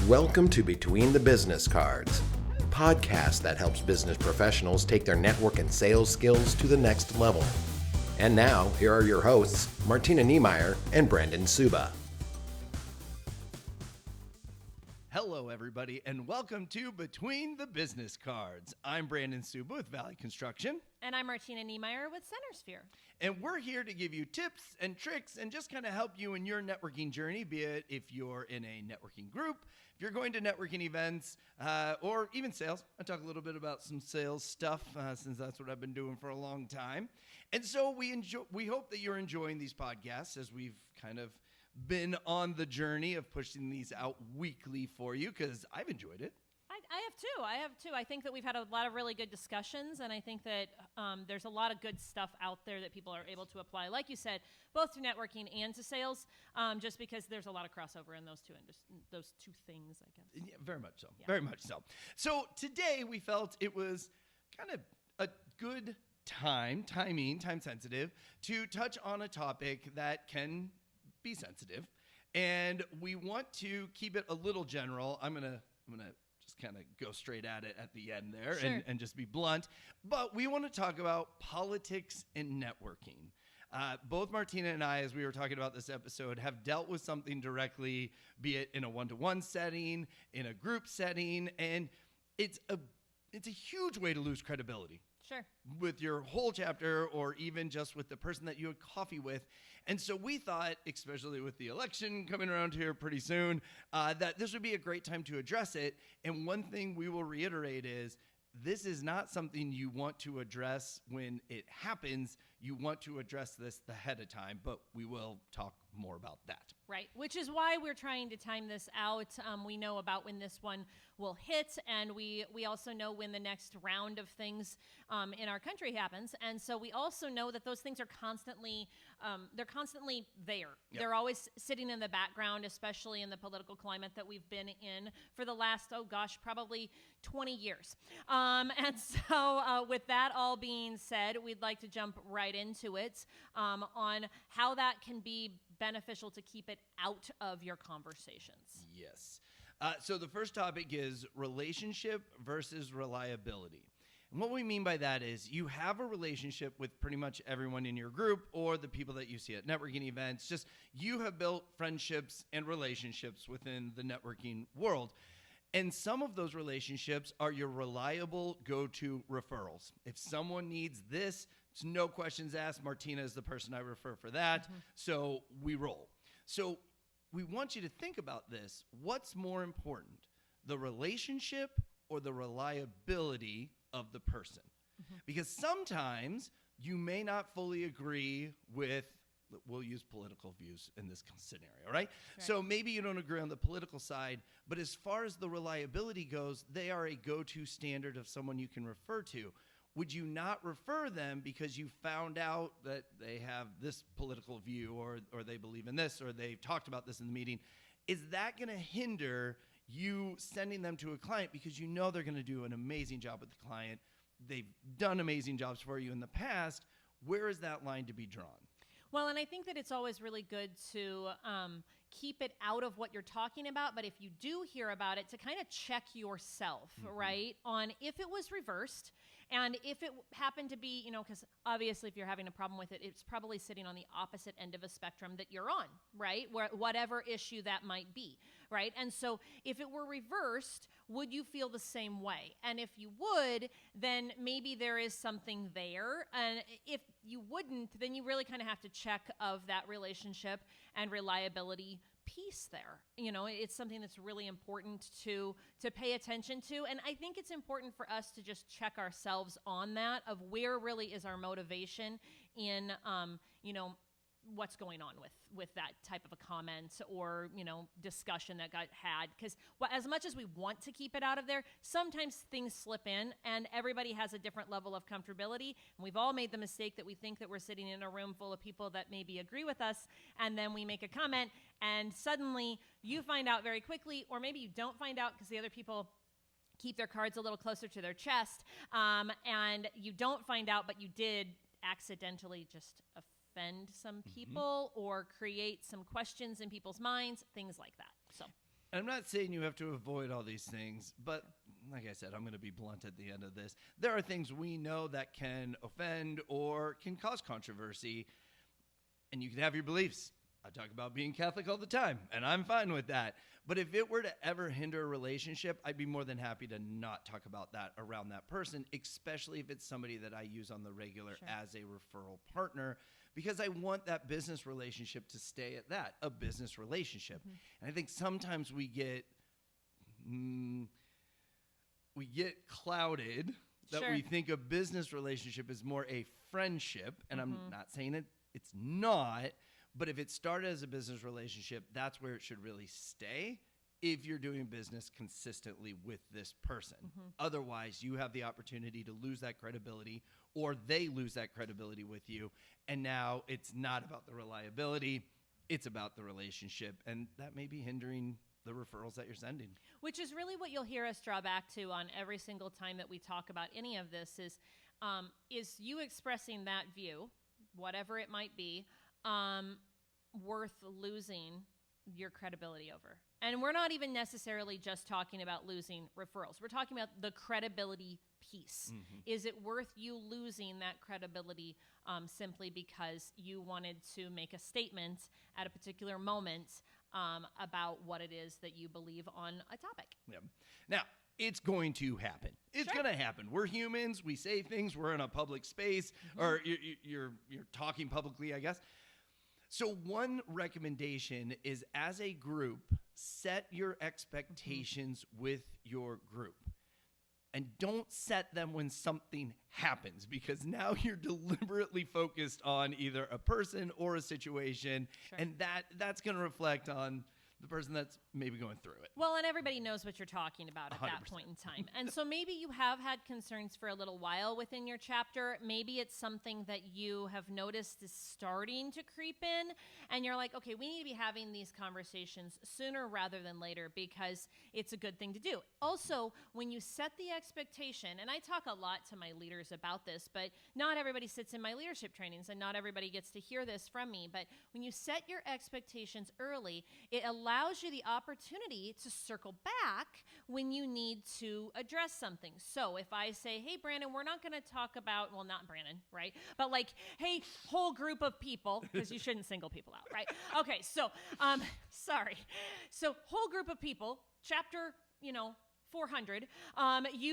Welcome to Between the Business Cards, a podcast that helps business professionals take their network and sales skills to the next level. And now, here are your hosts, Martina Niemeyer and Brandon Souba. Hello, everybody, and welcome to Between the Business Cards. I'm Brandon Souba with Valley Construction. And I'm Martina Niemeyer with Centersphere. And we're here to give you tips and tricks and just kind of help you in your networking journey, be it if you're in a networking group, if you're going to networking events, or even sales. I talk a little bit about some sales stuff since that's what I've been doing for a long time. And so we hope that you're enjoying these podcasts as we've kind of been on the journey of pushing these out weekly for you, because I've enjoyed it. I have too. I think that we've had a lot of really good discussions, and I think that there's a lot of good stuff out there that people are able to apply, like you said, both to networking and to sales, just because there's a lot of crossover in those two things, I guess. Yeah, very much so. Yeah. Very much so. So today we felt it was kind of a good time sensitive, to touch on a topic that can be sensitive, and we want to keep it a little general. I'm gonna just kind of go straight at it at the end there. Sure. and just be blunt, but we want to talk about politics and networking. Both Martina and I, as we were talking about this episode, have dealt with something directly, be it in a one-to-one setting, in a group setting, and it's a huge way to lose credibility. Sure. With your whole chapter, or even just with the person that you had coffee with. And so we thought, especially with the election coming around here pretty soon, that this would be a great time to address it. And one thing we will reiterate is, this is not something you want to address when it happens. You want to address this ahead of time, but we will talk more about that. Right, which is why we're trying to time this out. We know about when this one will hit, and we also know when the next round of things in our country happens. And so we also know that those things are constantly, there. Yep. They're always sitting in the background, especially in the political climate that we've been in for the last, probably 20 years. And so with that all being said, we'd like to jump right into it on how that can be beneficial to keep it out of your conversations. Yes. So the first topic is relationship versus reliability. And what we mean by that is, you have a relationship with pretty much everyone in your group or the people that you see at networking events. Just, you have built friendships and relationships within the networking world. And some of those relationships are your reliable go-to referrals. If someone needs this, it's no questions asked. Martina is the person I refer for that. Mm-hmm. So we roll. So we want you to think about this. What's more important, the relationship or the reliability of the person? Mm-hmm. Because sometimes you may not fully agree with, we'll use political views in this scenario, right? So maybe you don't agree on the political side, but as far as the reliability goes, they are a go-to standard of someone you can refer to. Would you not refer them because you found out that they have this political view, or they believe in this, or they've talked about this in the meeting? Is that going to hinder you sending them to a client because you know they're going to do an amazing job with the client? They've done amazing jobs for you in the past. Where is that line to be drawn? Well, and I think that it's always really good to keep it out of what you're talking about, but if you do hear about it, to kind of check yourself, mm-hmm. right, on if it was reversed. And if it happened to be, because obviously if you're having a problem with it, it's probably sitting on the opposite end of a spectrum that you're on, right? Whatever issue that might be, right? And so if it were reversed, would you feel the same way? And if you would, then maybe there is something there. And if you wouldn't, then you really kind of have to check of that relationship and reliability piece there. It's something that's really important to pay attention to. And I think it's important for us to just check ourselves on that, of where really is our motivation in, what's going on with that type of a comment or, discussion that got had. Because as much as we want to keep it out of there, sometimes things slip in, and everybody has a different level of comfortability. And we've all made the mistake that we think that we're sitting in a room full of people that maybe agree with us, and then we make a comment, and suddenly you find out very quickly, or maybe you don't find out because the other people keep their cards a little closer to their chest, and you don't find out, but you did accidentally just offend some people, mm-hmm. or create some questions in people's minds, things like that. So I'm not saying you have to avoid all these things, but like I said, I'm going to be blunt at the end of this. There are things we know that can offend or can cause controversy, and you can have your beliefs. I talk about being Catholic all the time, and I'm fine with that. But if it were to ever hinder a relationship, I'd be more than happy to not talk about that around that person, especially if it's somebody that I use on the regular as a referral partner, because I want that business relationship to stay at that, a business relationship. And I think sometimes we get clouded that we think a business relationship is more a friendship, and I'm not saying it's not. But if it started as a business relationship, that's where it should really stay if you're doing business consistently with this person. Otherwise, you have the opportunity to lose that credibility, or they lose that credibility with you. And now it's not about the reliability, it's about the relationship. And that may be hindering the referrals that you're sending. Which is really what you'll hear us draw back to on every single time that we talk about any of this is you expressing that view, whatever it might be, worth losing your credibility over. And we're not even necessarily just talking about losing referrals. We're talking about the credibility piece. Is it worth you losing that credibility simply because you wanted to make a statement at a particular moment about what it is that you believe on a topic? Yeah. Now, it's going to happen. It's going to happen. We're humans. We say things. We're in a public space, or you're talking publicly, I guess. So one recommendation is, as a group, set your expectations with your group. And don't set them when something happens, because now you're deliberately focused on either a person or a situation, and that's going to reflect on the person that's maybe going through it. Well, and everybody knows what you're talking about at 100%. that point in time. And so maybe you have had concerns for a little while within your chapter. Maybe it's something that you have noticed is starting to creep in, and you're like, okay, we need to be having these conversations sooner rather than later, because it's a good thing to do. Also, when you set the expectation, and I talk a lot to my leaders about this, but not everybody sits in my leadership trainings, and not everybody gets to hear this from me, but when you set your expectations early, it allows you the opportunity to circle back when you need to address something. So if I say, hey, Brandon, we're not going to talk about, well, not Brandon, right? But like, hey, whole group of people, because you shouldn't single people out, right? Okay, so, sorry. So whole group of people, chapter, 400, we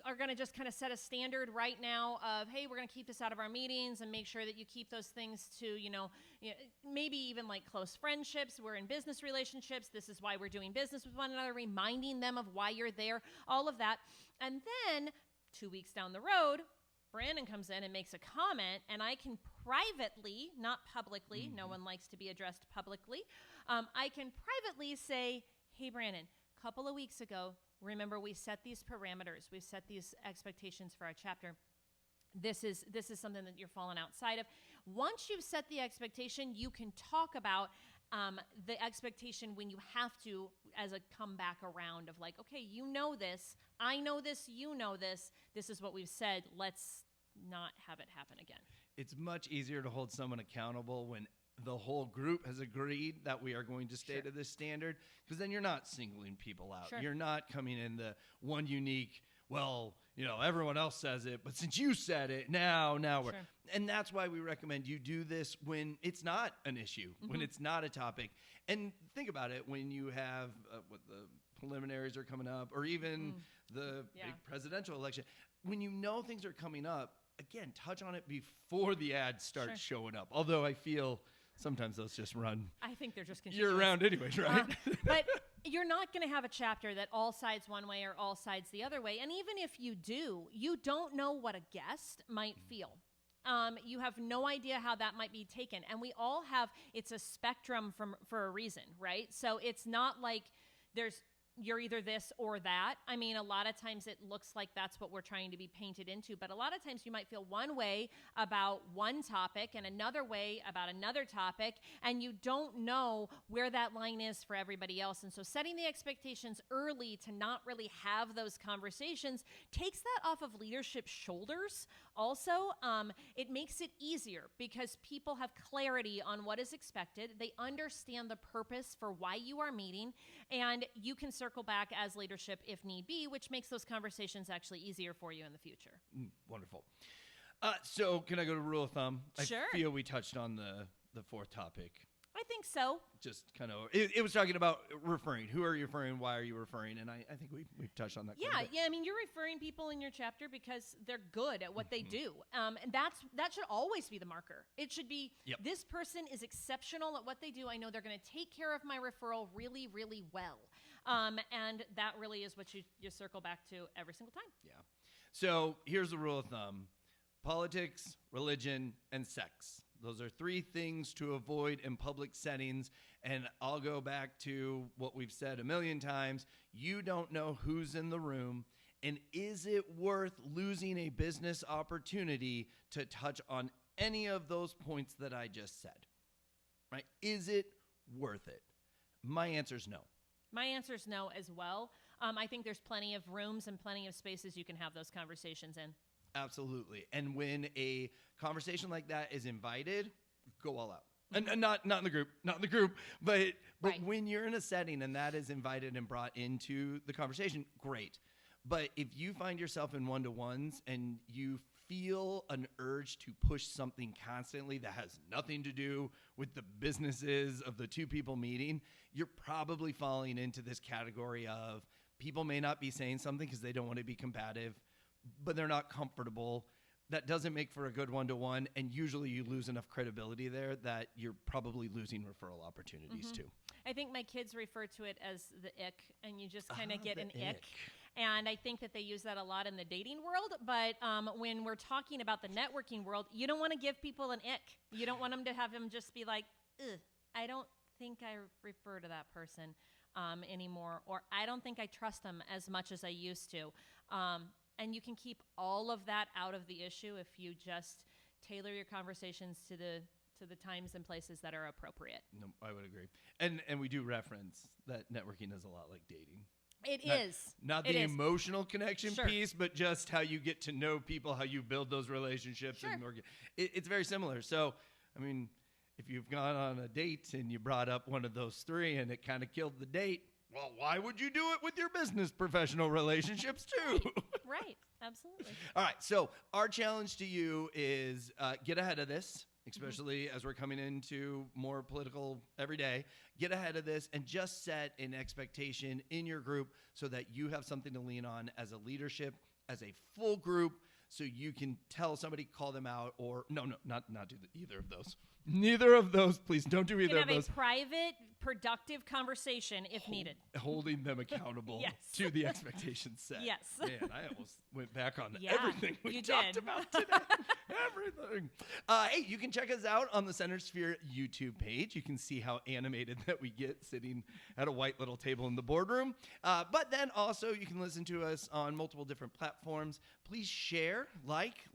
are going to just kind of set a standard right now of, hey, we're going to keep this out of our meetings and make sure that you keep those things to, maybe even like close friendships. We're in business relationships. This is why we're doing business with one another, reminding them of why you're there, all of that. And then 2 weeks down the road, Brandon comes in and makes a comment, and I can privately, not publicly, no one likes to be addressed publicly, I can privately say, hey, Brandon, couple of weeks ago, remember, we set these parameters, we set these expectations for our chapter. This is something that you're falling outside of. Once you've set the expectation, you can talk about the expectation when you have to, as a comeback around of like, okay, you know this, I know this, you know this is what we've said, let's not have it happen again. It's much easier to hold someone accountable when the whole group has agreed that we are going to stay to this standard, because then you're not singling people out. You're not coming in the one unique, well, everyone else says it, but since you said it, now we're, and that's why we recommend you do this when it's not an issue, when it's not a topic. And think about it, when you have what the preliminaries are coming up, or even the big presidential election, when things are coming up, again, touch on it before the ads start showing up. Although I feel sometimes those just run. I think they're just year round anyways, right? But you're not going to have a chapter that all sides one way or all sides the other way. And even if you do, you don't know what a guest might feel. You have no idea how that might be taken. And we all have, it's a spectrum for a reason, right? So it's not like there's you're either this or that. I mean, a lot of times it looks like that's what we're trying to be painted into, but a lot of times you might feel one way about one topic and another way about another topic, and you don't know where that line is for everybody else. And so setting the expectations early to not really have those conversations takes that off of leadership's shoulders. Also, it makes it easier because people have clarity on what is expected. They understand the purpose for why you are meeting, and you can circle back as leadership if need be, which makes those conversations actually easier for you in the future. Wonderful. So can I go to rule of thumb? Sure. I feel we touched on the fourth topic. I think so. Just kind of, it was talking about referring. Who are you referring? Why are you referring? And I think we've touched on that. Yeah. I mean, you're referring people in your chapter because they're good at what they do. And that should always be the marker. It should be, this person is exceptional at what they do. I know they're going to take care of my referral really, really well. And that really is what you circle back to every single time. Yeah. So here's the rule of thumb. Politics, religion, and sex. Those are three things to avoid in public settings. And I'll go back to what we've said a million times. You don't know who's in the room. And is it worth losing a business opportunity to touch on any of those points that I just said? Right? Is it worth it? My answer is no. My answer is no as well. I think there's plenty of rooms and plenty of spaces you can have those conversations in. Absolutely. And when a conversation like that is invited, go all out. And not in the group, but Right. when you're in a setting and that is invited and brought into the conversation, great. But if you find yourself in one-to-ones and you feel an urge to push something constantly that has nothing to do with the businesses of the two people meeting, you're probably falling into this category of people may not be saying something because they don't want to be combative, but they're not comfortable. That doesn't make for a good one-to-one, and usually you lose enough credibility there that you're probably losing referral opportunities too. I think my kids refer to it as the ick, and you just kind of get an ick. And I think that they use that a lot in the dating world, but when we're talking about the networking world, you don't want to give people an ick. You don't want them to have them just be like, ugh, I don't think I refer to that person anymore, or I don't think I trust them as much as I used to. And you can keep all of that out of the issue if you just tailor your conversations to the times and places that are appropriate. No, I would agree. And we do reference that networking is a lot like dating. It is. Not the emotional connection Sure. piece, but just how you get to know people, how you build those relationships. Sure. And it's very similar. So, I mean, if you've gone on a date and you brought up one of those three and it kind of killed the date, well, why would you do it with your business professional relationships too? Right. Absolutely. All right. So our challenge to you is get ahead of this, especially as we're coming into more political every day. Get ahead of this and just set an expectation in your group so that you have something to lean on as a leadership, as a full group, so you can tell somebody, call them out, or not do either of those. Neither of those, please don't do either of those. Have a private, productive conversation if needed. Holding them accountable Yes. to the expectations set. Yes. Man, I almost went back on Yeah, everything we you talked did. about today. Everything. Hey, you can check us out on the Center Sphere YouTube page. You can see how animated that we get sitting at a white little table in the boardroom. But then also you can listen to us on multiple different platforms. Please share,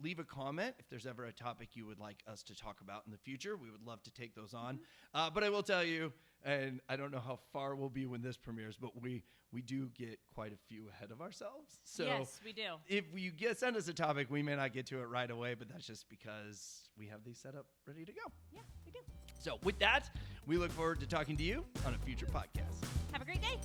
leave a comment. If there's ever a topic you would like us to talk about in the future, we would love to take those on. But I will tell you, and I don't know how far we'll be when this premieres, but we do get quite a few ahead of ourselves. So Yes, we do. if you send us a topic, we may not get to it right away, but that's just because we have these set up ready to go. Yeah, we do. So with that, we look forward to talking to you on a future podcast. Have a great day.